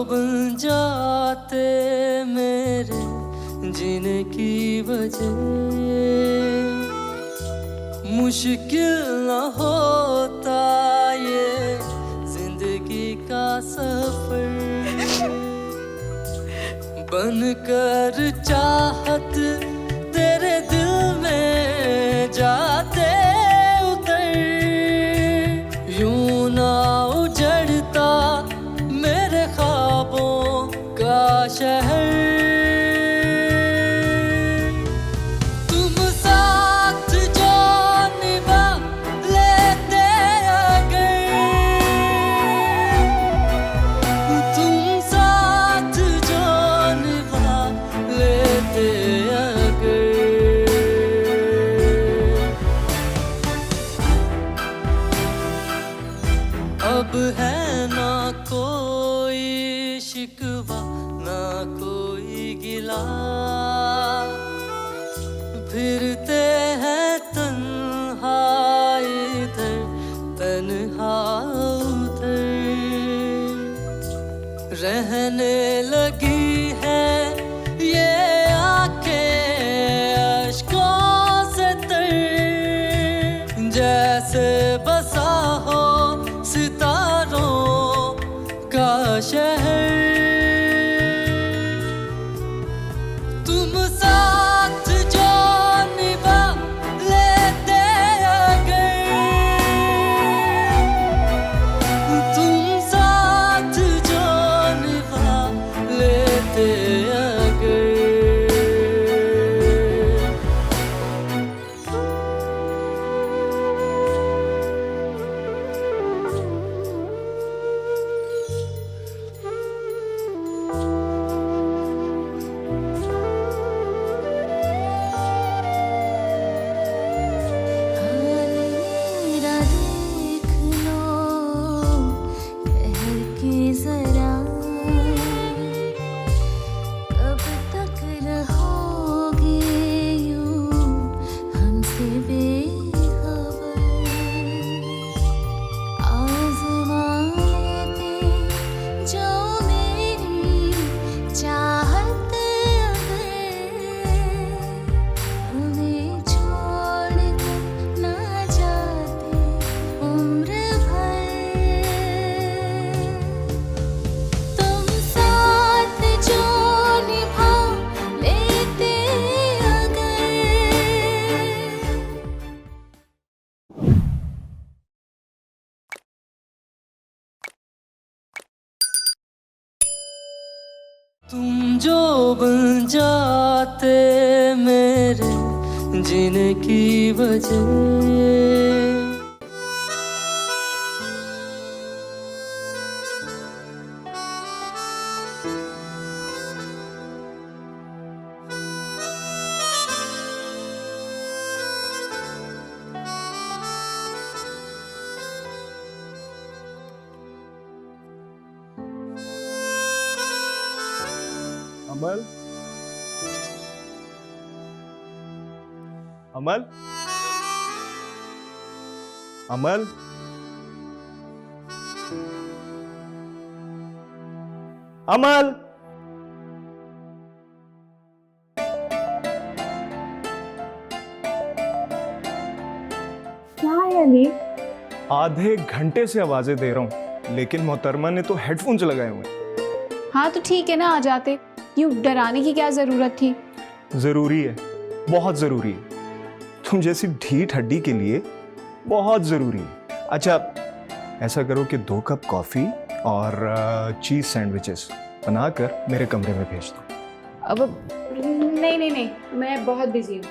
बन जाते मेरे जीने की वजह, मुश्किल न होता ये जिंदगी का सफर। बनकर चाहत तेरे दिल में जाते उतर, यूं ना उजड़ता मेरे ख्वाबों का शहर। तुम साथ जो निभा लेते अगर, तुम साथ जो निभा लेते अगर, अब है ना कोई शिकवा ना कोई गिला, फिरते हैं तन्हा इधर तन्हा उधर, रहने लगी है ये आंखें अश्कों से तर, जैसे बसा हो सितारों का शहर। तुम साथ जो निभा लेते अगर, तुम साथ जो निभा लेते अगर। तुम जो बन जाते मेरे जीने की वजह, अमल, अमल, अमल, अमल। क्या है अली? आधे घंटे से आवाजें दे रहा हूं, लेकिन मोहतरमा ने तो हेडफोन्स लगाए हुए हैं। हाँ तो ठीक है ना, आ जाते। क्यों डराने की क्या जरूरत थी? जरूरी है, बहुत जरूरी है। तुम जैसी ढीठ हड्डी के लिए बहुत जरूरी है। अच्छा, ऐसा करो कि 2 कप कॉफी और चीज सैंडविचेस बनाकर मेरे कमरे में भेज दो। अब नहीं, मैं बहुत बिजी हूँ।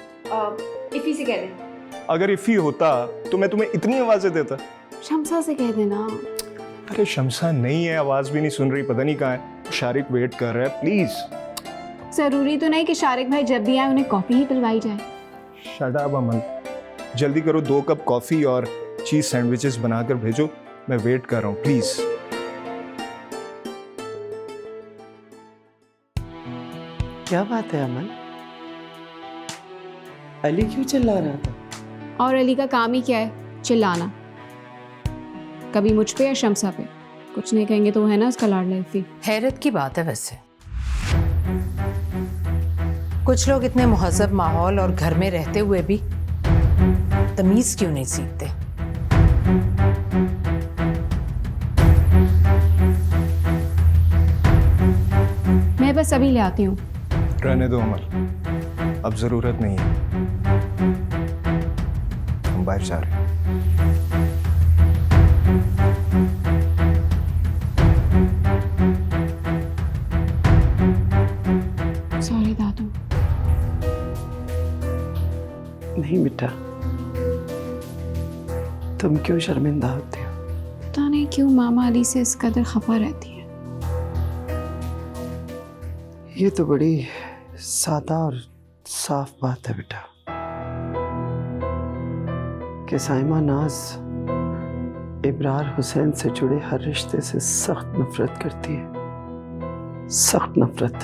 इफ़ी से कह दें। अगर इफ़ी होता तो मैं तुम्हें इतनी आवाजें देता। शम्सा से कह देना। अरे शम्सा नहीं है, आवाज भी नहीं सुन रही, पता नहीं कहाँ है। शारिक वेट कर रहा है, प्लीज। जरूरी तो नहीं कि शारिक भाई जब भी आए उन्हें कॉफी ही पिलवाई जाए। शट अप अमन, जल्दी करो, 2 कप कॉफी और चीज सैंडविचेस बनाकर भेजो, मैं वेट कर रहा हूँ, प्लीज। क्या बात है अमन? अली क्यों चिल्ला रहा था? और अली का काम ही क्या है? चिल्लाना। कभी मुझ पे या शम्सा पे। कुछ नहीं कहेंगे तो वो है ना उसका लाडला इफ़ी। हैरत की बात है वैसे, कुछ लोग इतने मुहज़्ज़ब माहौल और घर में रहते हुए भी तमीज क्यों नहीं सीखते। मैं बस अभी ले आती हूँ। रहने दो अमल, अब जरूरत नहीं है, हम बाहर जा रहे हैं। सॉरी दादू। नहीं बेटा, तुम क्यों शर्मिंदा होती हो? पता नहीं क्यों मामा अली से इस कदर खफा रहती है। ये तो बड़ी सादा और साफ बात है बेटा कि साइमा नाज इब्रार हुसैन से जुड़े हर रिश्ते से सख्त नफरत करती है, सख्त नफरत।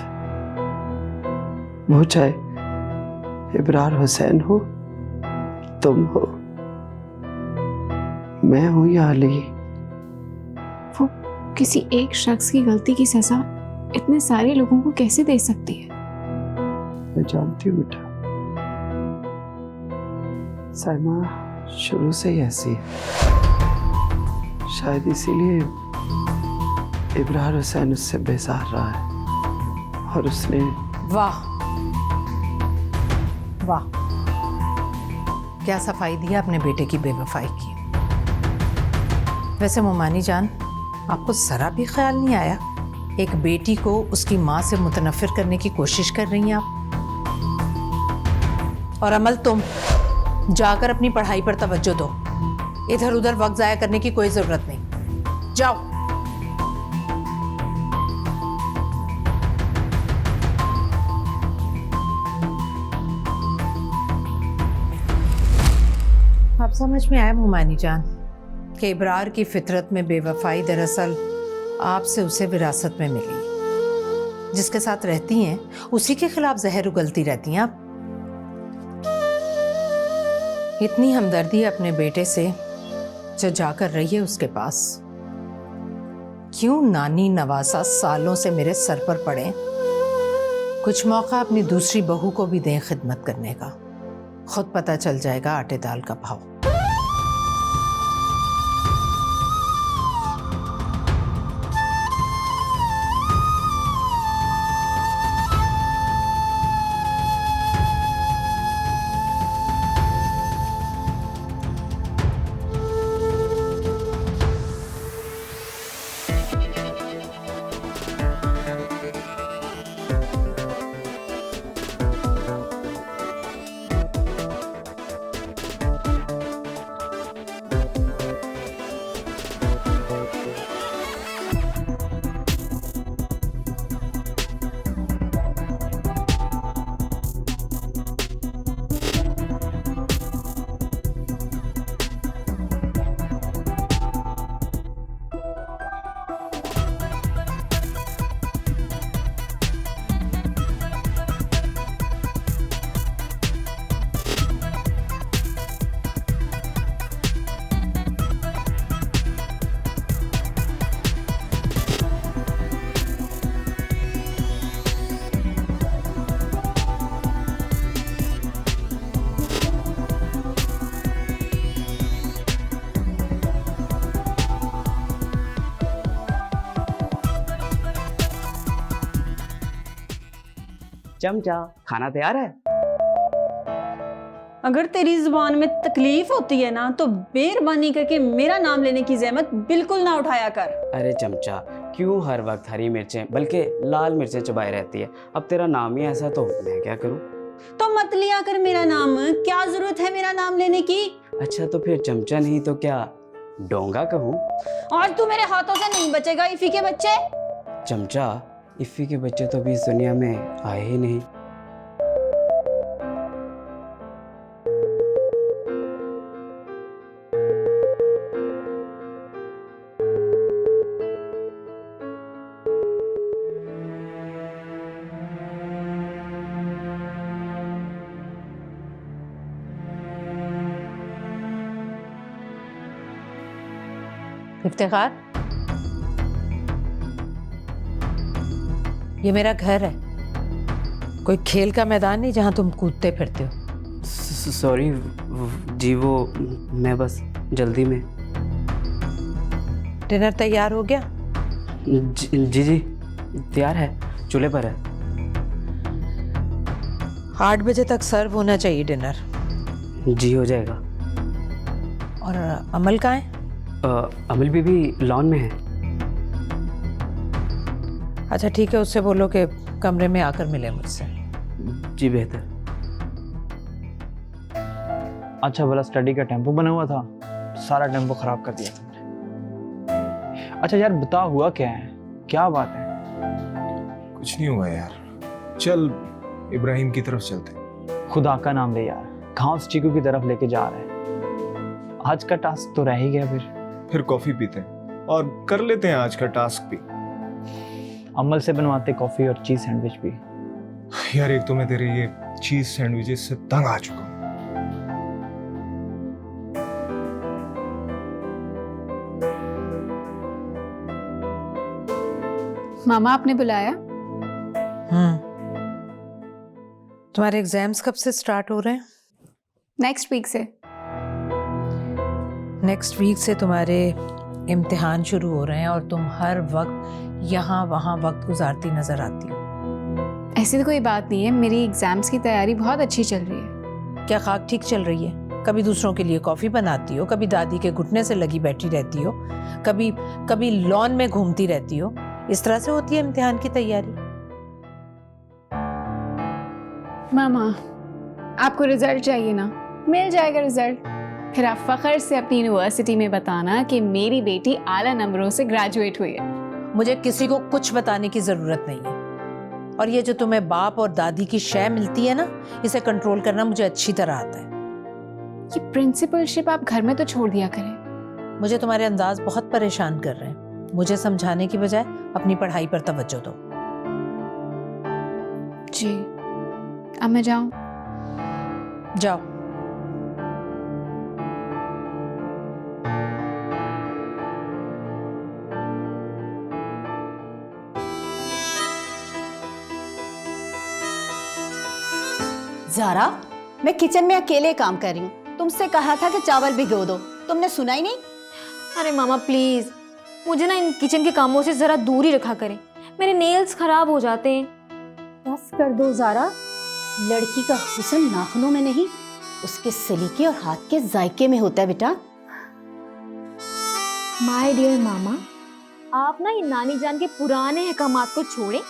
वो चाहे इब्रार हुसैन हो, तुम हो, मैं हूं या अली। वो किसी एक शख्स की गलती की सजा इतने सारे लोगों को कैसे दे सकती है? मैं जानती हूँ बेटा, साइमा शुरू से ही ऐसी है। शायद इसीलिए इब्रार हुसैन उससे बेजार रहा है और उसने। वाह वाह, क्या सफाई दिया अपने बेटे की बेवफाई की। वैसे मोमानी जान, आपको जरा भी ख्याल नहीं आया एक बेटी को उसकी माँ से मुतनफिर करने की कोशिश कर रही हैं आप? और अमल, तुम जाकर अपनी पढ़ाई पर तवज्जो दो, इधर उधर वक्त जाया करने की कोई जरूरत नहीं। जाओ। अब समझ में आया मोमानी जान कि इब्रार की फितरत में बेवफाई दरअसल आपसे उसे विरासत में मिली। जिसके साथ रहती हैं उसी के खिलाफ जहर उगलती रहती हैं आप। इतनी हमदर्दी है अपने बेटे से जो जाकर रही है उसके पास। क्यों नानी नवासा सालों से मेरे सर पर पड़े। कुछ मौका अपनी दूसरी बहू को भी दें खिदमत करने का, खुद पता चल जाएगा आटे दाल का भाव। चमचा, खाना तैयार है? अगर तेरी जुबान में तकलीफ होती है ना तो मेहरबानी करके मेरा नाम लेने की जहमत बिल्कुल ना उठाया कर। अरे चमचा, क्यों हर वक्त हरी मिर्चें बल्कि लाल मिर्चें चबाई रहती है? अब तेरा नाम ही ऐसा तो मैं क्या करूं? तो मत लिया कर मेरा नाम, क्या जरूरत है मेरा नाम लेने की? अच्छा तो फिर चमचा नहीं तो क्या डोंगा कहूं? और तू मेरे हाथों से नहीं बचेगा इफी के बच्चे। चमचा, इफ़ी के बच्चे तो अभी इस दुनिया में आए ही नहीं। इफ्तिखार, ये मेरा घर है, कोई खेल का मैदान नहीं जहां तुम कूदते फिरते हो। सॉरी जी, वो मैं बस जल्दी में। डिनर तैयार हो गया? जी जी तैयार है, चूल्हे पर है। 8 बजे तक सर्व होना चाहिए डिनर। जी हो जाएगा। और अमल कहाँ है? अमल बीबी लॉन में है। अच्छा ठीक है, उससे बोलो कि कमरे में आकर मिले मुझसे। जी बेहतर। अच्छा भला स्टडी का टेम्पो बना हुआ था, सारा टेम्पो खराब कर दिया तुमने। अच्छा यार बता, हुआ क्या है, क्या बात है? कुछ नहीं हुआ यार, चल इब्राहिम की तरफ चलते हैं। खुदा का नाम ले यार, कहाँ उस चीकू की तरफ लेके जा रहे हैं? आज का टास्क तो रह ही गया। फिर कॉफी पीते हैं और कर लेते हैं आज का टास्क भी। अमल से बनवाते कॉफी और चीज सैंडविच भी। यार एक तो मैं तेरे ये चीज सैंडविचेस से तंग आ चुका हूँ। मामा आपने बुलाया? तुम्हारे एग्जाम्स कब से स्टार्ट हो रहे हैं? नेक्स्ट वीक से। नेक्स्ट वीक से तुम्हारे इम्तिहान शुरू हो रहे हैं और तुम हर वक्त यहाँ वहाँ वक्त गुजारती नजर आती हो। ऐसी तो कोई बात नहीं है, मेरी एग्जाम्स की तैयारी बहुत अच्छी चल रही है। क्या खाक ठीक चल रही है? कभी दूसरों के लिए कॉफी बनाती हो, कभी दादी के घुटने से लगी बैठी रहती हो, कभी लॉन में घूमती रहती हो। इस तरह से होती है इम्तिहान की तैयारी? मामा आपको रिजल्ट चाहिए ना, मिल जाएगा रिजल्ट। फिर आप फख्र से अपनी यूनिवर्सिटी में बताना कि मेरी बेटी आला नंबरों से ग्रेजुएट हुई है। मुझे किसी को कुछ बताने की जरूरत नहीं है। और ये जो तुम्हें बाप और दादी की शय मिलती है ना, इसे कंट्रोल करना मुझे अच्छी तरह आता है। ये प्रिंसिपलशिप आप घर में तो छोड़ दिया करें। मुझे तुम्हारे अंदाज बहुत परेशान कर रहे हैं। मुझे समझाने की बजाय अपनी पढ़ाई पर तवज्जो दो। जी अब मैं जाऊं? जाओ। ज़ारा, मैं किचन में अकेले काम कर रही हूँ। तुमसे कहा था कि चावल भिगो दो, तुमने सुना ही नहीं। अरे मामा प्लीज, मुझे ना इन किचन के कामों से जरा दूर ही रखा करें, मेरे नेल्स खराब हो जाते हैं। बस कर दो ज़ारा, लड़की का हुस्न नाखूनों में नहीं, उसके सलीके और हाथ के जायके में होता है बेटा। माय डियर मामा, आप ना ये नानी जान के पुराने अहकामात को छोड़ें।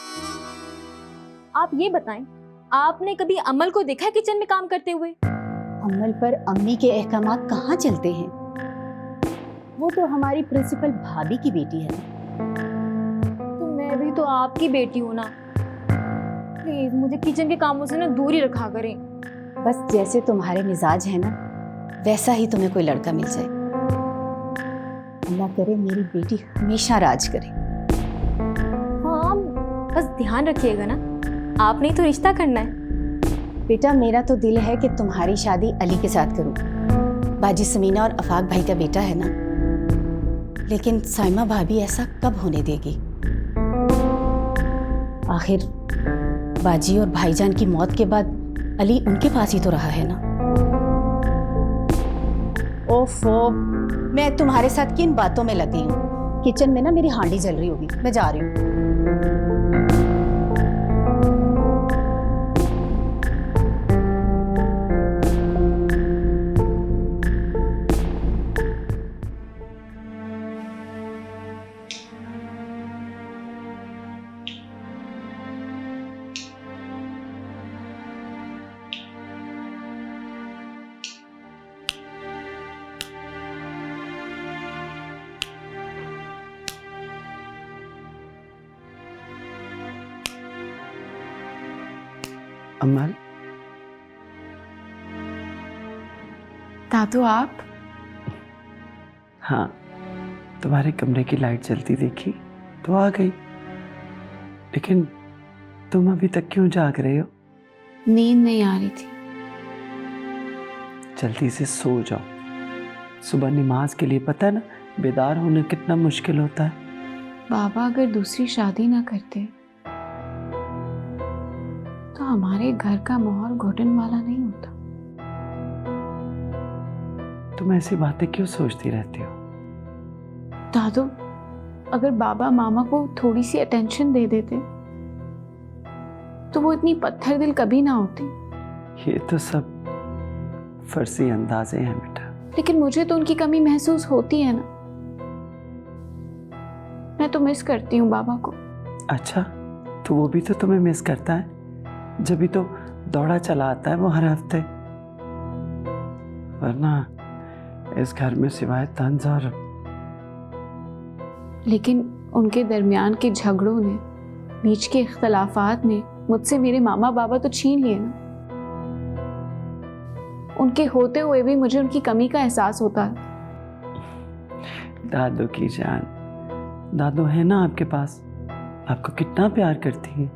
आप ये बताएं, आपने कभी अमल को देखा है किचन में काम करते हुए? अमल पर अम्मी के अहकामात कहाँ चलते हैं? वो तो हमारी प्रिंसिपल भाभी की बेटी है। तो मैं भी तो आपकी बेटी हूँ ना, प्लीज मुझे किचन के कामों से ना दूर ही रखा करें। बस जैसे तुम्हारे मिजाज है ना, वैसा ही तुम्हें कोई लड़का मिल जाए। अल्लाह करे मेरी बेटी हमेशा राज करे। हाँ बस ध्यान रखिएगा ना, आपने ही तो रिश्ता करना है। बेटा मेरा तो दिल है कि तुम्हारी शादी अली के साथ करूं। बाजी समीना और अफाक भाई का बेटा है ना, लेकिन साइमा भाभी ऐसा कब होने देगी? आखिर बाजी और भाईजान की मौत के बाद अली उनके पास ही तो रहा है ना। ओफो, मैं तुम्हारे साथ किन बातों में लगी हूँ? किचन में ना मेरी हांडी जल रही होगी, मैं जा रही हूँ। अमल, दादू आप? हाँ, तुम्हारे कमरे की लाइट जलती देखी तो आ गई, लेकिन तुम अभी तक क्यों जाग रहे हो? नींद नहीं आ रही थी। जल्दी से सो जाओ, सुबह नमाज के लिए पता है ना बेदार होना कितना मुश्किल होता है। बाबा अगर दूसरी शादी ना करते तो हमारे घर का माहौल घुटन वाला नहीं होता। तुम ऐसी बातें क्यों सोचती रहती हो? दादू, अगर बाबा मामा को थोड़ी सी अटेंशन दे देते तो वो इतनी पत्थर दिल कभी ना होती। ये तो सब फर्जी अंदाजे हैं बेटा। लेकिन मुझे तो उनकी कमी महसूस होती है ना। मैं तो मिस करती हूँ बाबा को। अच्छा, तो वो भी तो तुम्हें मिस करता है, जब भी तो दौड़ा चला आता है वो हर हफ्ते। वरना इस घर में सिवाय तंज और लेकिन उनके दरमियान के झगड़ों ने, बीच के इख्तलाफात ने मुझसे मेरे मामा बाबा तो छीन लिए ना। उनके होते हुए भी मुझे उनकी कमी का एहसास होता है। दादू की जान, दादू है ना आपके पास, आपको कितना प्यार करती है।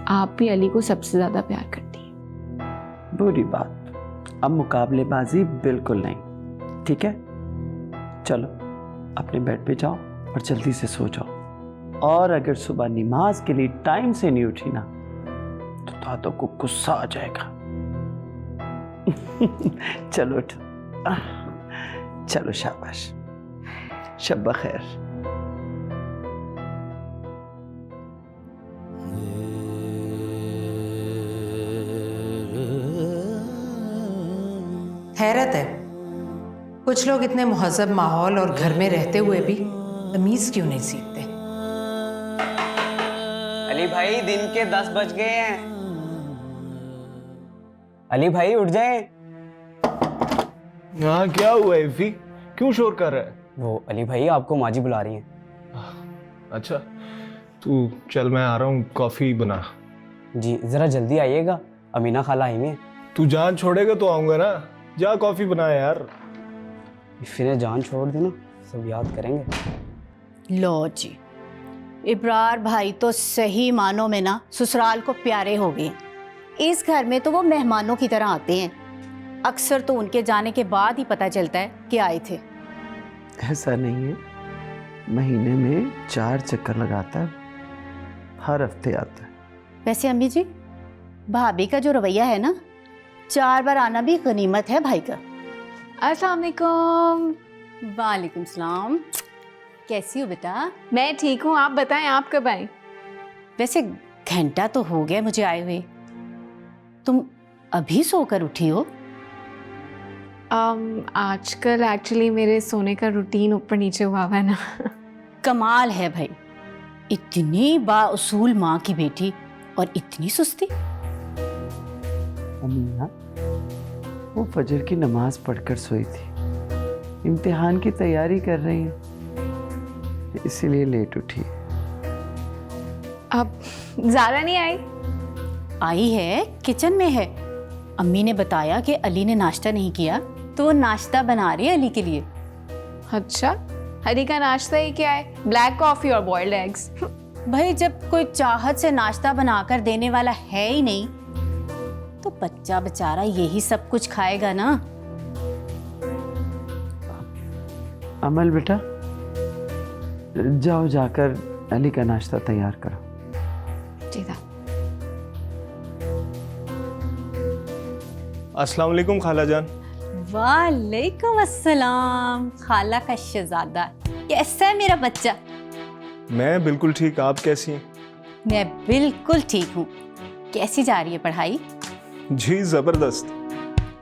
आप भी अली को सबसे ज्यादा प्यार करती हैं। बुरी बात, अब मुकाबलेबाजी बिल्कुल नहीं, ठीक है? चलो अपने बेड पे जाओ और जल्दी से सो जाओ। और अगर सुबह नमाज के लिए टाइम से नहीं उठी ना तो दादू को गुस्सा आ जाएगा। चलो उठो, चलो शाबाश, शब खैर। हैरत है, कुछ लोग इतने मुहज़्ज़ब माहौल और घर में रहते हुए भी तमीज़ क्यों नहीं सीखते। अली भाई, दिन के 10 बज गए हैं। अली भाई उठ जाए। हाँ, क्या हुआ इफ़ी, क्यों शोर कर रहा है? वो अली भाई, आपको माजी बुला रही हैं। अच्छा, तू चल, मैं आ रहा हूँ, कॉफ़ी बना। जी ज़रा जल्दी आइएगा, अमीना खाला आई में। तू जान छोड़ेगा तो आऊँगा ना, जा कॉफ़ी बना यार। इफ़ी ने जान छोड़ दी ना, सब याद करेंगे। लो जी, इब्रार भाई तो सही मानों में ना ससुराल को प्यारे हो गए। इस घर में तो वो मेहमानों की तरह आते हैं। अक्सर तो उनके जाने के बाद ही पता चलता है कि आए थे। ऐसा नहीं है, महीने में 4 चक्कर लगाता है, हर हफ्ते आता है। वैसे अम्मी जी, भाभी का जो रवैया है ना, 4 बार आना भी गनीमत है भाई का। अस्सलाम वालेकुम। वालेकुम सलाम। कैसी हो बेटा? मैं ठीक हूँ, आप बताएं, आप कब आए? वैसे घंटा तो हो गया मुझे आए हुए, तुम अभी सोकर उठी हो? आजकल एक्चुअली मेरे सोने का रूटीन ऊपर नीचे हुआ है ना। कमाल है भाई, इतनी बाउसूल माँ की बेटी और इतनी सुस्ती। अमीना, वो फजर की नमाज पढ़कर सोई थी, इम्तिहान की तैयारी कर रही है, इसीलिए लेट उठी। अब ज़ारा नहीं आई? आई है, किचन में है। अम्मी ने बताया कि अली ने नाश्ता नहीं किया तो वो नाश्ता बना रही है अली के लिए। अच्छा, हरी का नाश्ता ही क्या है? ब्लैक कॉफ़ी और बॉइल्ड एग्स। भाई, जब कोई चाहत से नाश्ता बनाकर देने वाला है ही नहीं तो बच्चा बेचारा यही सब कुछ खाएगा ना। अमल बेटा, जाओ जाकर अली का नाश्ता तैयार करो। जी दा। अस्सलाम वालेकुम खाला जान। वालेकुम अस्सलाम खाला का शहजादा। कैसा है मेरा बच्चा? मैं बिल्कुल ठीक, आप कैसी हैं? मैं बिल्कुल ठीक हूँ। कैसी जा रही है पढ़ाई? जी ज़बरदस्त।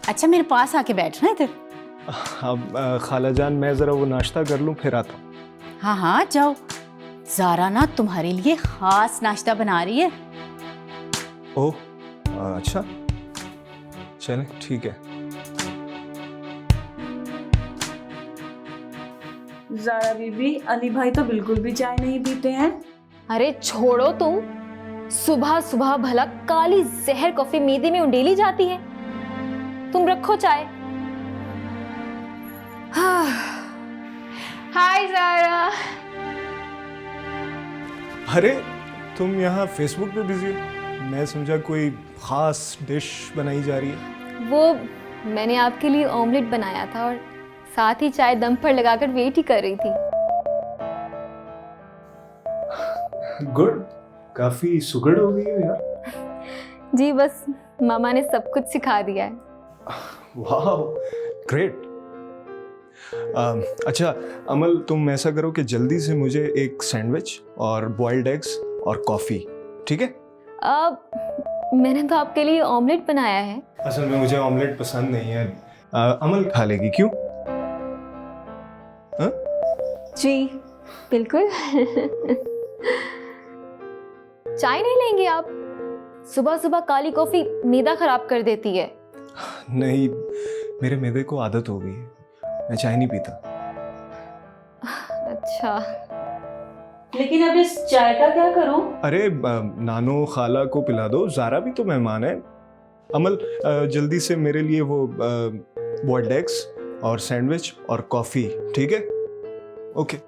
अच्छा, मेरे पास आके बैठना इधर। अब खाला जान, मैं ज़रा वो नाश्ता कर लूँ फिर आता हूँ। हाँ हाँ, जाओ। ज़ारा ना तुम्हारे लिए खास नाश्ता बना रही है। ओह, अच्छा, चलें, ठीक है। ज़ारा बीबी, अली भाई तो बिल्कुल भी चाय नहीं पीते हैं। अरे छोड़ो तुम, सुबह सुबह भला काली जहर कॉफी मेदे में उंडेली जाती है। तुम रखो चाय। हाय ज़ारा। अरे, तुम यहाँ फेसबुक पे बिजी हो? मैं समझा कोई ख़ास डिश बनाई जा रही है। वो मैंने आपके लिए ऑमलेट बनाया था और साथ ही चाय दम पर लगाकर वेट ही कर रही थी। गुड, काफी सुगड़ हो गई हो यार। जी बस मामा ने सब कुछ सिखा दिया है। वाह, ग्रेट। अच्छा अमल, तुम ऐसा करो कि जल्दी से मुझे एक सैंडविच और बॉइल्ड एग्स और कॉफ़ी, ठीक है? अब मैंने तो आपके लिए ऑमलेट बनाया है। असल में मुझे ऑमलेट पसंद नहीं है। अमल खा लेगी क्यों? हाँ? जी बिल्कुल। चाय नहीं लेंगे आप? सुबह सुबह काली कॉफी मैदा खराब कर देती है। नहीं, मेरे मैदे को आदत हो गई है, मैं चाय नहीं पीता। अच्छा, लेकिन अब इस चाय का क्या करूं? अरे नानो खाला को पिला दो, ज़ारा भी तो मेहमान है। अमल जल्दी से मेरे लिए वो बॉइल्ड एग्स और सैंडविच और कॉफ़ी, ठीक है? ओके।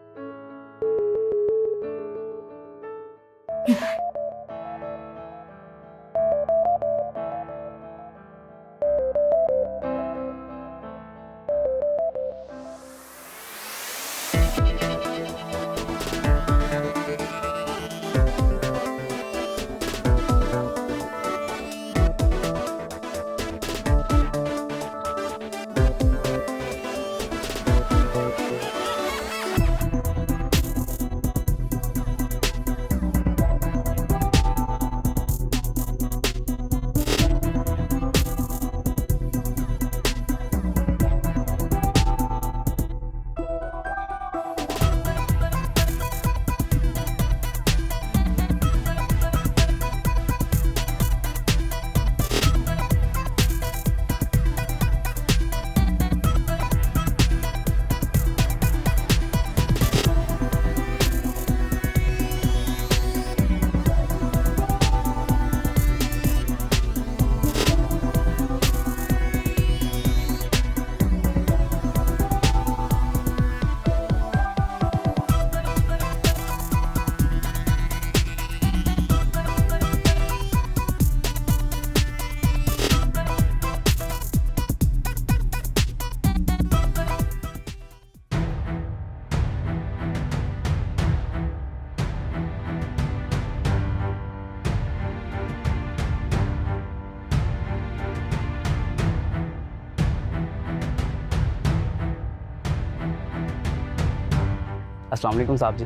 अस्सलाम वालेकुम साहब जी।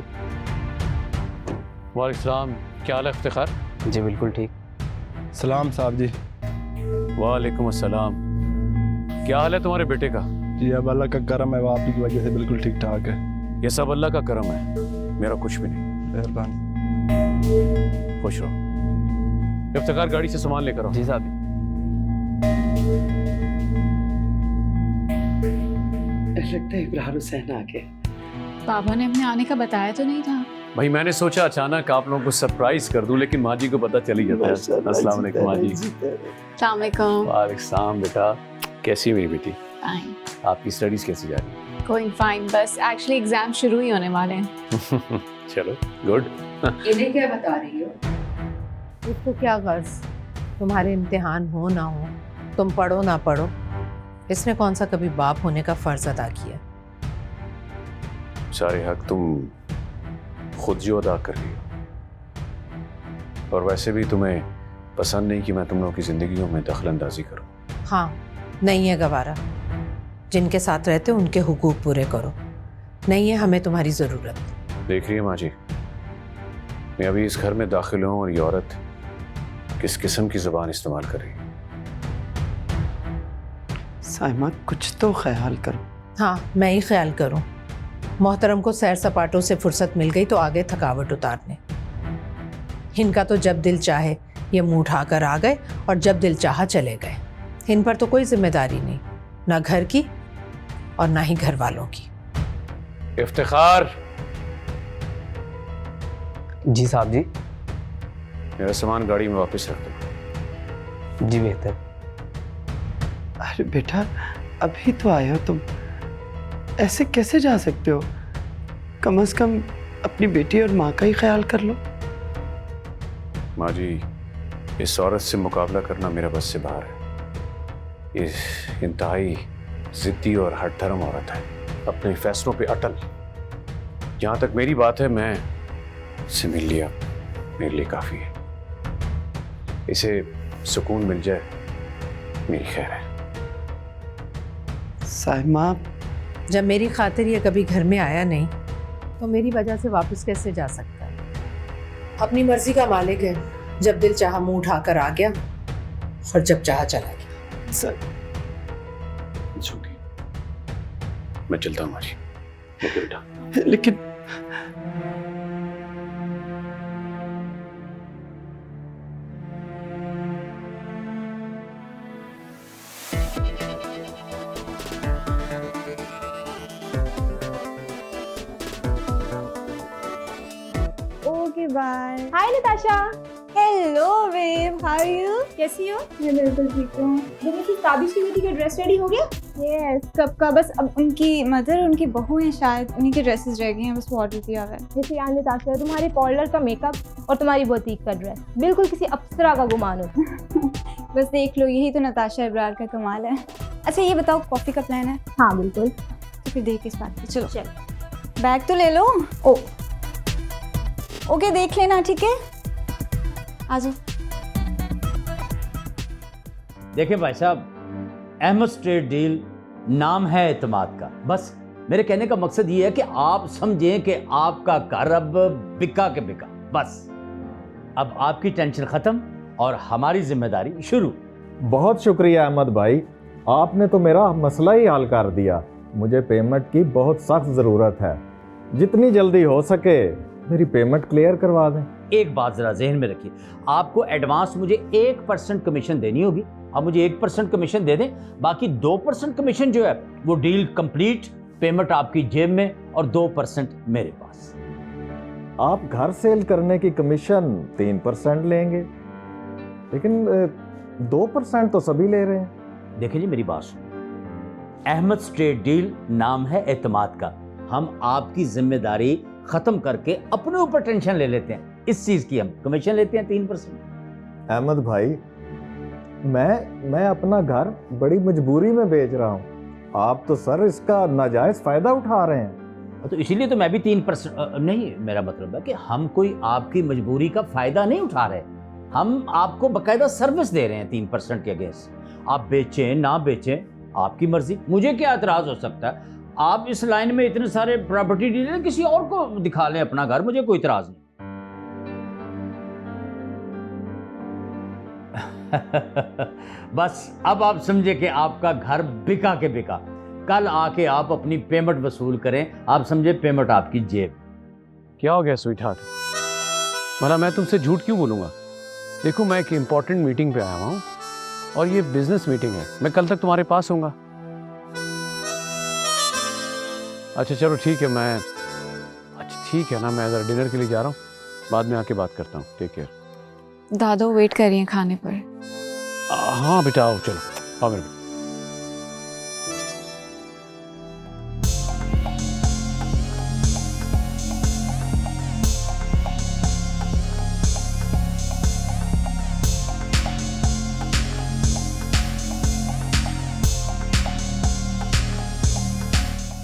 वालेकुम सलाम, क्या हाल है इफ्तिखार? जी बिल्कुल ठीक। सलाम साहब जी। वालेकुम अस्सलाम, क्या हाल है तुम्हारे बेटे का? जी अब अल्लाह का करम है, वो आप ही की वजह से बिल्कुल ठीक ठाक है। ये सब अल्लाह का करम है, मेरा कुछ भी नहीं। मेहरबानी। खुश रहो। इफ्तिखार गाड़ी से सामान लेकर आओ। जी साहब। लगता है इब्रार हुसैन आ गए। पापा ने अपने आने का बताया तो नहीं था। भाई मैंने सोचा अचानक आप लोगों को सरप्राइज कर दूं, लेकिन माँ जी को पता चल ही जाता है। अस्सलाम वालेकुम माँ जी। अस्सलाम वालेकुम। वालेकुम सलाम बेटा, कैसी है मेरी बेटी? फाइन। आपकी स्टडीज कैसी जा रही है? गोइंग फाइन, बस एक्चुअली एग्जाम शुरू ही होने वाले हैं। चलो गुड। इन्हें क्या बता रही हो? इसको क्या गर्ज, तुम्हारे इम्तिहान हो ना हो, तुम पढ़ो ना पढ़ो, इसने कौन सा कभी बाप होने का फर्ज अदा किया? सारे हक तुम खुद जो अदा कर रही हो, और वैसे भी तुम्हें पसंद नहीं कि मैं तुम लोगों की जिंदगियों में दखल अंदाजी करूं। हाँ, नहीं है गवारा। जिनके साथ रहते हो उनके हुकूक पूरे करो, नहीं है हमें तुम्हारी ज़रूरत। देख रही है माँ जी, मैं अभी इस घर में दाखिल हूँ और ये औरत किस किस्म की ज़बान इस्तेमाल कर रही है। साइमा कुछ तो ख्याल करो। हाँ, मैं ही ख्याल करूँ। मोहतरम को सैर सपाटों से फुर्सत मिल गई तो आगे थकावट उतारने। इनका तो जब दिल चाहे ये मुंह उठाकर आ गए और जब दिल चाहा चले गए। इन पर तो कोई जिम्मेदारी नहीं, ना घर की और ना ही घर वालों की। इफ्तिखार। जी साहब जी। मेरा सामान गाड़ी में वापस रख दो। जी बेहतर। अरे बेटा अभी तो आए हो तुम, ऐसे कैसे जा सकते हो? कम से कम अपनी बेटी और माँ का ही ख्याल कर लो। माँ जी, इस औरत से मुकाबला करना मेरे बस से बाहर है। ये इंतहाई जिद्दी और हठधर्म औरत है, अपने फैसलों पे अटल। जहाँ तक मेरी बात है, मैं इससे मिल लिया, मेरे लिए काफ़ी है। इसे सुकून मिल जाए मेरी खैर है। साइमा, जब मेरी खातिर ये कभी घर में आया नहीं तो मेरी वजह से वापस कैसे जा सकता है? अपनी मर्जी का मालिक है, जब दिल चाहा मुंह उठाकर आ गया और जब चाहा चला गया। सर झुकी, मैं चलता हूँ माजी। ओके बेटा। लेकिन okay bye. Hi Natasha, hello babe, how are you? कैसी हो? मैं बिल्कुल ठीक हूँ। मिसेस ताबिश की बेटी का ड्रेस रेडी हो गया? यस, कब का, बस अब उनकी मदर, उनकी बहू हैं शायद, उन्हीं के ड्रेसेस रह गए हैं, बस वो ऑर्डर किया हुआ है। जैसे यार नताशा, तुम्हारे पार्लर का मेकअप और तुम्हारी बुटीक का ड्रेस बिल्कुल किसी अप्सरा का गुमान हो। बस देख लो, यही तो नताशा इब्रार का कमाल है। अच्छा ये बताओ, कॉफ़ी का प्लान है? हाँ बिल्कुल। तो फिर देख इस बात पे, चलो चल। बैग तो ले लो। ओ ओके, देख लेना, ठीक है? आ जाओ। देखिए भाई साहब, अहमद स्ट्रीट डील नाम है एतमाद का। बस मेरे कहने का मकसद ये है कि आप समझें कि आपका घर अब बिका के बिका। बस अब आपकी टेंशन खत्म और हमारी जिम्मेदारी शुरू। बहुत शुक्रिया अहमद भाई, आपने तो मेरा मसला ही हल कर दिया। मुझे पेमेंट की बहुत सख्त ज़रूरत है, जितनी जल्दी हो सके मेरी पेमेंट क्लियर करवा दें। एक बात जरा जहन में रखिए, आपको एडवांस मुझे 1% कमीशन देनी होगी। आप मुझे 1% कमीशन दे दें, बाकी 2% कमीशन जो है वो डील कंप्लीट, पेमेंट आपकी जेब में और 2% मेरे पास। आप घर सेल करने की कमीशन 3% लेंगे, लेकिन 2% तो सभी ले रहे हैं। देखिए जी, मेरी बात सुनिए, अहमद स्ट्रीट डील नाम है एतमाद का। हम आपकी जिम्मेदारी खत्म करके अपने ऊपर टेंशन ले लेते हैं, इस चीज की हम कमीशन लेते हैं 3%। अहमद भाई, मैं अपना घर बड़ी मजबूरी में बेच रहा हूँ, आप तो सर इसका नाजायज फायदा उठा रहे हैं। तो इसीलिए तो मैं भी 3% नहीं, मेरा मतलब है कि हम कोई आपकी मजबूरी का फायदा नहीं उठा रहे, हम आपको बकायदा सर्विस दे रहे हैं 3% के अगेंस्ट। आप बेचें ना बेचें आपकी मर्जी, मुझे क्या एतराज हो सकता है? आप इस लाइन में इतने सारे प्रॉपर्टी डीलर, किसी और को दिखा लें अपना घर, मुझे कोई इतराज नहीं। बस अब आप समझे कि आपका घर बिका के बिका। कल आके आप अपनी पेमेंट वसूल करें, आप समझे पेमेंट आपकी जेब। क्या हो गया स्वीट हार्ट? भला मैं तुमसे झूठ क्यों बोलूँगा? देखो, मैं एक इम्पॉर्टेंट मीटिंग पे आया हुआ हूँ और ये बिजनेस मीटिंग है, मैं कल तक तुम्हारे पास होऊंगा। अच्छा चलो ठीक है, अच्छा ठीक है ना, मैं ज़रा डिनर के लिए जा रहा हूँ, बाद में आके बात करता हूँ। Take care. दादो वेट कर रही हैं खाने पर। हाँ बेटा आओ, चलो आओ मेरे।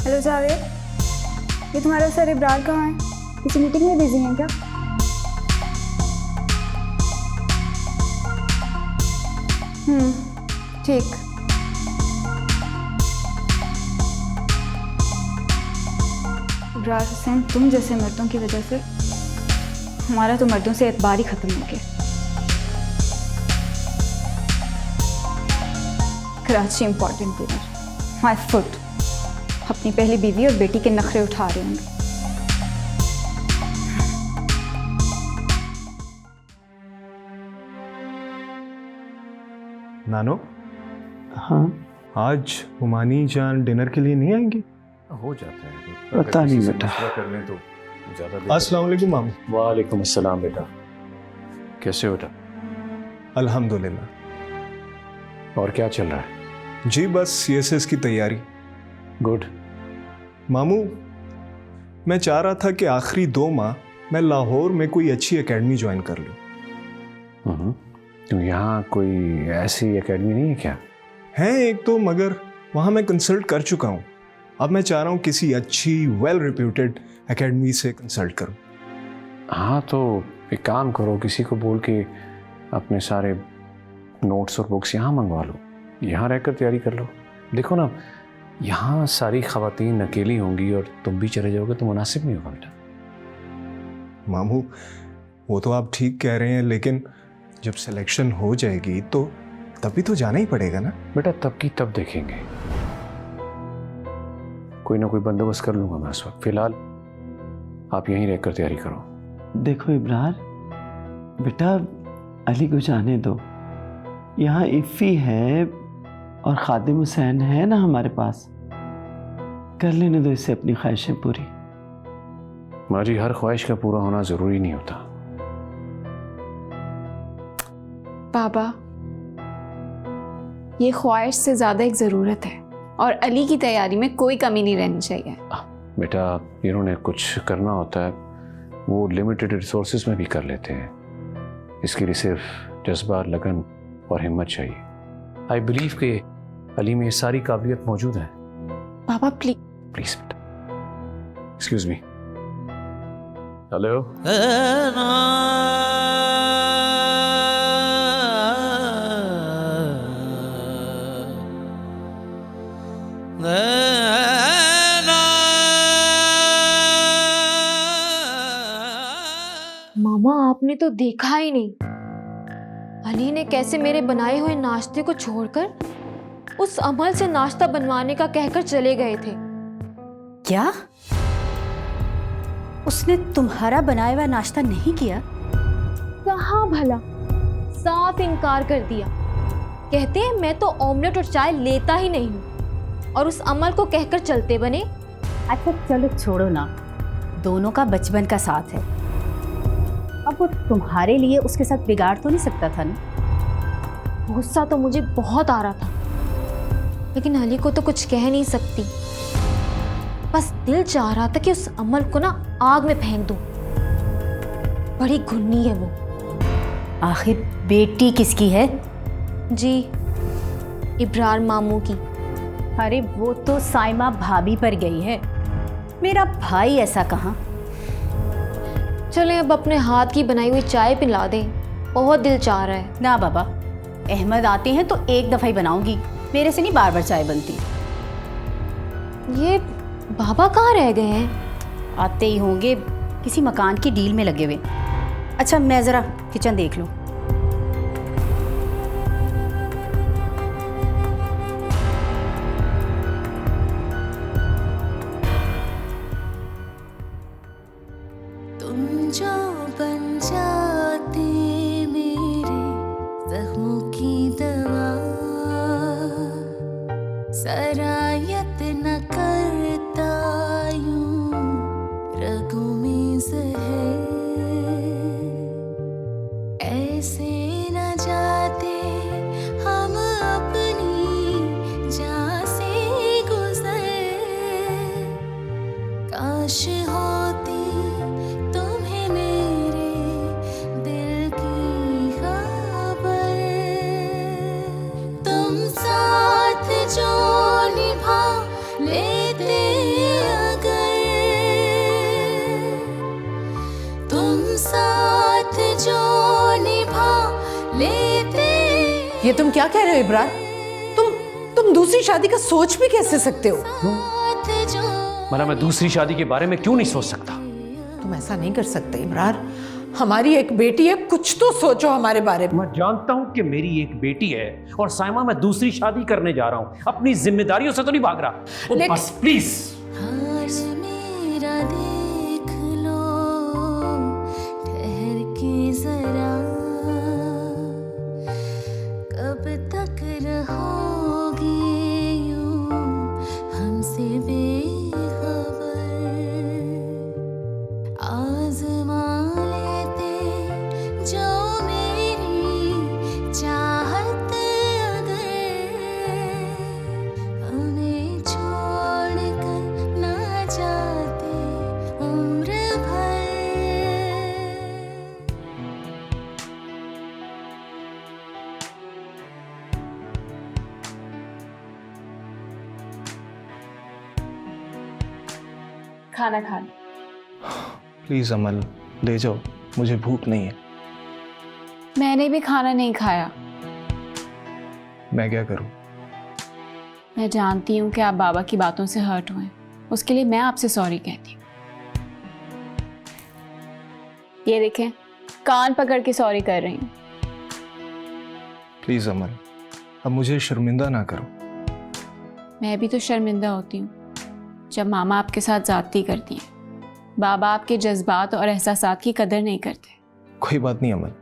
हेलो जावेद, ये तुम्हारा सर इब्रार कहाँ है? किसी मीटिंग में बिजी हैं क्या? ठीक। इब्रार हुसैन, तुम जैसे मर्दों की वजह से हमारा तो मर्दों से एतबार ही खत्म हो गया। Karachi important dinner, my foot. अपनी पहली बीवी और बेटी के नखरे उठा रहे होंगे। नानो, हाँ आज हुमानी जान डिनर के लिए नहीं आएंगी? हो जाता है, पता नहीं बेटा। कर लें तो ज़्यादा। अस्सलाम वालेकुम मामू। वालेकुम अस्सलाम बेटा, कैसे हो बेटा? अल्हम्दुलिल्लाह। और क्या चल रहा है? जी बस सीएसएस की तैयारी। गुड। मामू, मैं चाह रहा था कि आखिरी 2 माह मैं लाहौर में कोई अच्छी एकेडमी ज्वाइन कर लूँ। तो यहाँ कोई ऐसी एकेडमी नहीं है क्या? है एक तो, मगर वहाँ मैं कंसल्ट कर चुका हूँ। अब मैं चाह रहा हूँ किसी अच्छी वेल रिप्यूटेड एकेडमी से कंसल्ट करूँ। हाँ तो एक काम करो, किसी को बोल के अपने सारे नोट्स और बुक्स यहाँ मंगवा लो, यहाँ रहकर तैयारी कर लो। देखो ना, यहाँ सारी खवातीन अकेली होंगी और तुम भी चले जाओगे तो मुनासिब नहीं होगा बेटा। मामू, वो तो आप ठीक कह रहे हैं, लेकिन जब सिलेक्शन हो जाएगी तो तभी तो जाना ही पड़ेगा ना। बेटा तब की तब देखेंगे, कोई ना कोई बंदोबस्त कर लूंगा मैं उस वक्त। फिलहाल आप यहीं रहकर तैयारी करो। देखो इब्रार बेटा, अली को जाने दो। यहाँ इफ़ी है और खादिम हुसैन है ना हमारे पास, कर लेने दो इससे अपनी ख्वाहिशें पूरी। माँ जी, हर ख्वाहिश का पूरा होना जरूरी नहीं होता। पापा, ये ख्वाहिश से ज़्यादा एक ज़रूरत है और अली की तैयारी में कोई कमी नहीं रहनी चाहिए। बेटा, इन्होंने कुछ करना होता है वो लिमिटेड रिसोर्सेज में भी कर लेते हैं। इसके लिए सिर्फ जज्बा, लगन और हिम्मत चाहिए। आई बिलीव कि अली में ये सारी काबिलियत मौजूद है। पापा प्लीज प्लीज बेटा, एक्सक्यूज मी। हेलो, मामा आपने तो देखा ही नहीं, अली ने कैसे मेरे बनाए हुए नाश्ते को छोड़कर उस अमल से नाश्ता बनवाने का कहकर चले गए थे। क्या? उसने तुम्हारा बनाया हुआ नाश्ता नहीं किया? कहाँ भला, साफ इनकार कर दिया। कहते हैं मैं तो ऑमलेट और चाय लेता ही नहीं हूँ, और उस अमल को कहकर चलते बने। अच्छा चलो छोड़ो ना, दोनों का बचपन का साथ है। अब वो तुम्हारे लिए उसके साथ बिगाड़ तो नहीं सकता था ना? गुस्सा तो मुझे बहुत आ रहा था, लेकिन अली को तो कुछ कह नहीं सकती। बस दिल चाह रहा था कि उस अमल को ना आग में फेंक दूं। बड़ी घुन्नी है वो। आखिर बेटी किसकी है? जी, इब्रार मामू की। अरे वो तो साइमा भाभी पर गई है, मेरा भाई ऐसा कहाँ। चलें अब अपने हाथ की बनाई हुई चाय पिला दें, बहुत दिल चाह रहा है। ना बाबा, अहमद आते हैं तो एक दफ़ा ही बनाऊंगी, मेरे से नहीं बार बार चाय बनती। ये बाबा कहाँ रह गए हैं? आते ही होंगे, किसी मकान की डील में लगे हुए। अच्छा मैं ज़रा किचन देख लूँ। तुम जो बन जाते मेरे जख्मों की दवा, सरायत न करता यूं रगों में जहर, ऐसे न जाते हम अपनी जान से गुजर। काश होती तुम्हें मेरे दिल की खबर, तुम साथ जो निभा लेते अगर, तुम साथ जो निभा लेते। ये तुम क्या कह रहे हो इब्रार? तुम दूसरी शादी का सोच भी कैसे सकते हो? मना, मैं दूसरी शादी के बारे में क्यों नहीं सोच सकता? तुम ऐसा नहीं कर सकते इब्रार, हमारी एक बेटी है, कुछ तो सोचो हमारे बारे में। मैं जानता हूं कि मेरी एक बेटी है और साइमा मैं दूसरी शादी करने जा रहा हूं, अपनी जिम्मेदारियों से तो नहीं भाग रहा। बस प्लीज। हार मेरा देख लो, ठहर के जरा, कब तक रहोगे यूं हमसे बेखबर। आज़मा लेते जो मेरी चाहत अगर, हमें छोड़ कर ना जाते उम्र भर। खाना खा लो। प्लीज़ अमल, ले जाओ, मुझे भूख नहीं है। मैंने भी खाना नहीं खाया। मैं क्या करूं? मैं जानती हूँ कि आप बाबा की बातों से हर्ट हुए, उसके लिए मैं आपसे सॉरी कहती हूँ। ये देखें, कान पकड़ के सॉरी कर रही हूँ। प्लीज अमल, अब मुझे शर्मिंदा ना करो। मैं भी तो शर्मिंदा होती हूँ जब मामा आपके साथ ज्यादती करती हैं। बाबा आपके जज्बात और एहसासात की कदर नहीं करते। कोई बात नहीं अमल,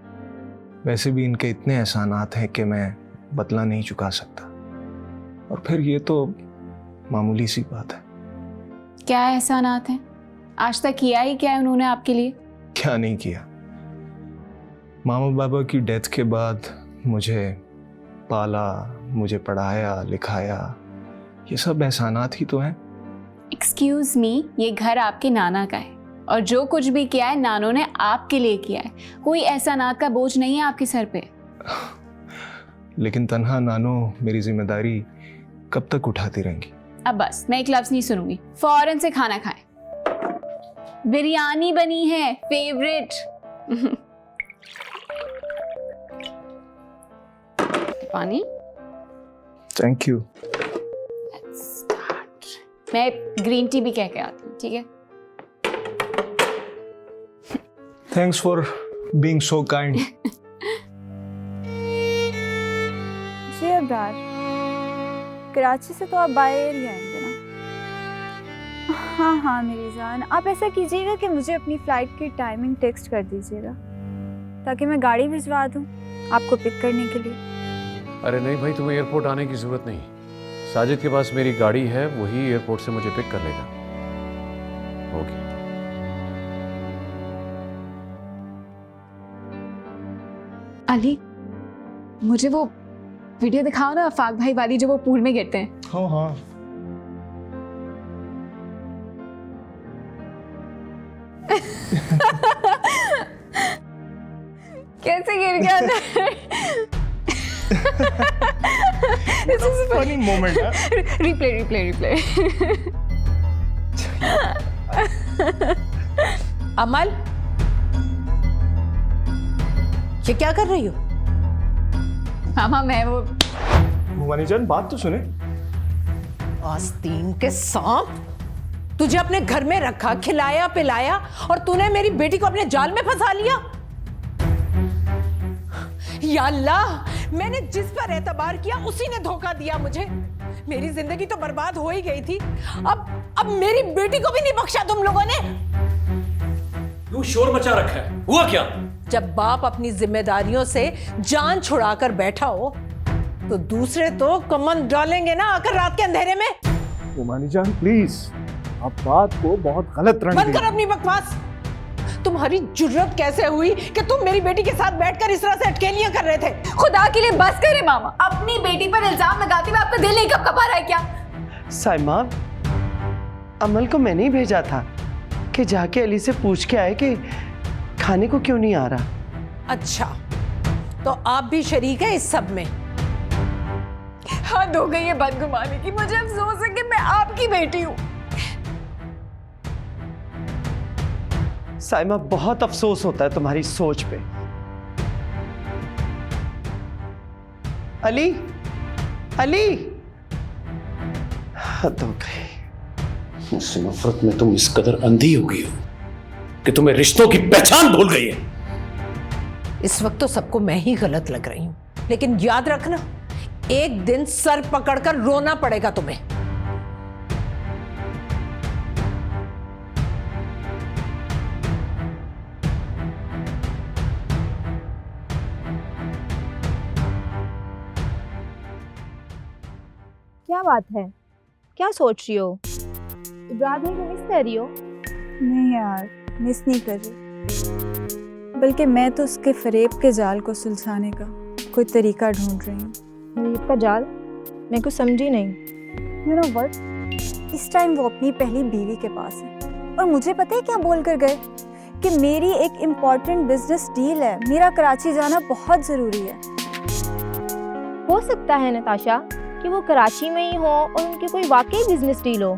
वैसे भी इनके इतने एहसानात हैं कि मैं बदला नहीं चुका सकता, और फिर ये तो मामूली सी बात है। क्या एहसानात हैं? आज तक किया ही क्या है उन्होंने आपके लिए? क्या नहीं किया? मामा बाबा की डेथ के बाद मुझे पाला, मुझे पढ़ाया लिखाया, ये सब एहसानात ही तो हैं। एक्सक्यूज मी, ये घर आपके नाना का है और जो कुछ भी किया है नानों ने आपके लिए किया है। कोई एहसानात का बोझ नहीं है आपके सर पे। लेकिन तन्हा नानो मेरी जिम्मेदारी कब तक उठाती रहेंगी? अब बस, मैं एक लफ्ज नहीं सुनूंगी। फौरन से खाना खाएं। बिरयानी बनी है, फेवरेट। पानी। Thank you. मैं ग्रीन टी भी कह के आती हूँ, ठीक है? Thanks for being so kind. जी अब्रार, कराची से तो आप बाय एयर ही आएंगे ना? हाँ हाँ मेरी जान, आप ऐसा कीजिएगा कि मुझे अपनी फ़्लाइट की टाइमिंग टेक्स्ट कर दीजिएगा ताकि मैं गाड़ी भिजवा दूँ आपको पिक करने के लिए। अरे नहीं भाई, तुम्हें एयरपोर्ट आने की जरूरत नहीं। साजिद के पास मेरी गाड़ी है, वही एयरपोर्ट से मुझे पिक कर लेगा। ओके। अली, मुझे वो वीडियो दिखाओ ना, अफाक भाई वाली, जो वो पूल में गिरते हैं। हाँ हाँ। कैसे गिर गया था? This is a funny moment, huh? Replay. अमल, ये क्या कर रही हो? मामा मैं वो भवानी जान, बात तो सुने। आस्तीन के सांप, तुझे अपने घर में रखा, खिलाया पिलाया, और तूने मेरी बेटी को अपने जाल में फंसा लिया। या अल्लाह, मैंने जिस पर एतबार किया उसी ने धोखा दिया मुझे। मेरी जिंदगी तो बर्बाद हो ही गई थी, अब मेरी बेटी को भी नहीं बख्शा तुम लोगों ने। क्यों शोर मचा रखा है? हुआ क्या? जब बाप अपनी जिम्मेदारियों से जान छुड़ाकर बैठा हो तो दूसरे तो कमन डालेंगे ना आकर रात के अंधेरे में। भवानी जान प्लीज, आप बात को बहुत गलत रंग बंद कर अपनी बकवास। तुम्हारी जुर्रत कैसे हुई कि तुम मेरी बेटी के साथ बैठकर इस तरह से अटकेलियां कर रहे थे? खुदा के लिए बस करे मामा, अपनी बेटी पर इल्जाम लगाते हुए आपका दिल नहीं कपकपा रहा है क्या? साइमा, अमल को मैंने ही भेजा था कि जाके अली से पूछ के आए कि खाने को क्यों नहीं आ रहा। अच्छा, तो आप भी शरीक है इस सब में? हद हो गई है बदगुमानी की। मुझे अफसोस है कि मैं आपकी बेटी हूँ। साइमा, बहुत अफसोस होता है तुम्हारी सोच पे। अली, अली, हद हो गई। मुझसे नफरत में तुम इस कदर अंधी हो गई हो कि तुम्हें रिश्तों की पहचान भूल गई है। इस वक्त तो सबको मैं ही गलत लग रही हूं, लेकिन याद रखना, एक दिन सर पकड़कर रोना पड़ेगा तुम्हें। क्या बात है? क्या सोच रही हो? इब्रार भाई को मिस कर रही हो? नहीं यार, मिस नहीं कर रही, बल्कि मैं तो उसके फरेब के जाल को सुलझाने का कोई तरीका ढूंढ रही हूँ। फरेब का जाल? मैं कुछ समझी नहीं। यू नो व्हाट, इस टाइम वो अपनी पहली बीवी के पास है और मुझे पता है क्या बोल कर गए कि मेरी एक इम्पॉर्टेंट बिजनेस डील है, मेरा कराची जाना बहुत ज़रूरी है। हो सकता है नताशा कि वो कराची में ही हो और उनकी कोई वाकई बिजनेस डील हो।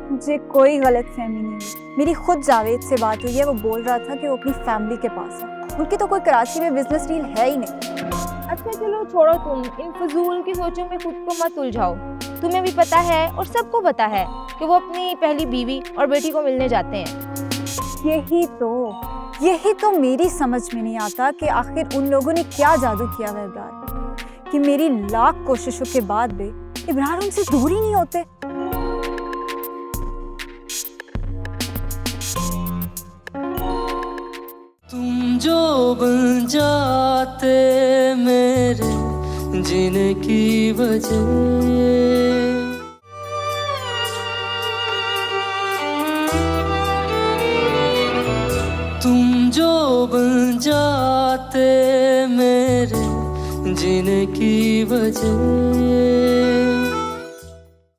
मुझे कोई गलतफहमी नहीं है। मेरी खुद जावेद से बात हुई है, वो बोल रहा था कि वो अपनी फैमिली के पास है। उनकी तो कोई कराची में बिजनेस डील है ही नहीं। अच्छा चलो छोड़ो, तुम इन फजूल की सोचों में खुद को मत उलझाओ। तुम्हें भी पता है और सबको पता है कि वो अपनी पहली बीवी और बेटी को मिलने जाते हैं। यही तो मेरी समझ में नहीं आता कि आखिर उन लोगों ने क्या जादू किया है इब्रार, कि मेरी लाख कोशिशों के बाद भी इब्रार उनसे दूर ही नहीं होते। तुम जो बन जाते मेरे जीने की वजह, तुम जो बन जाते मेरे जीने की वजह।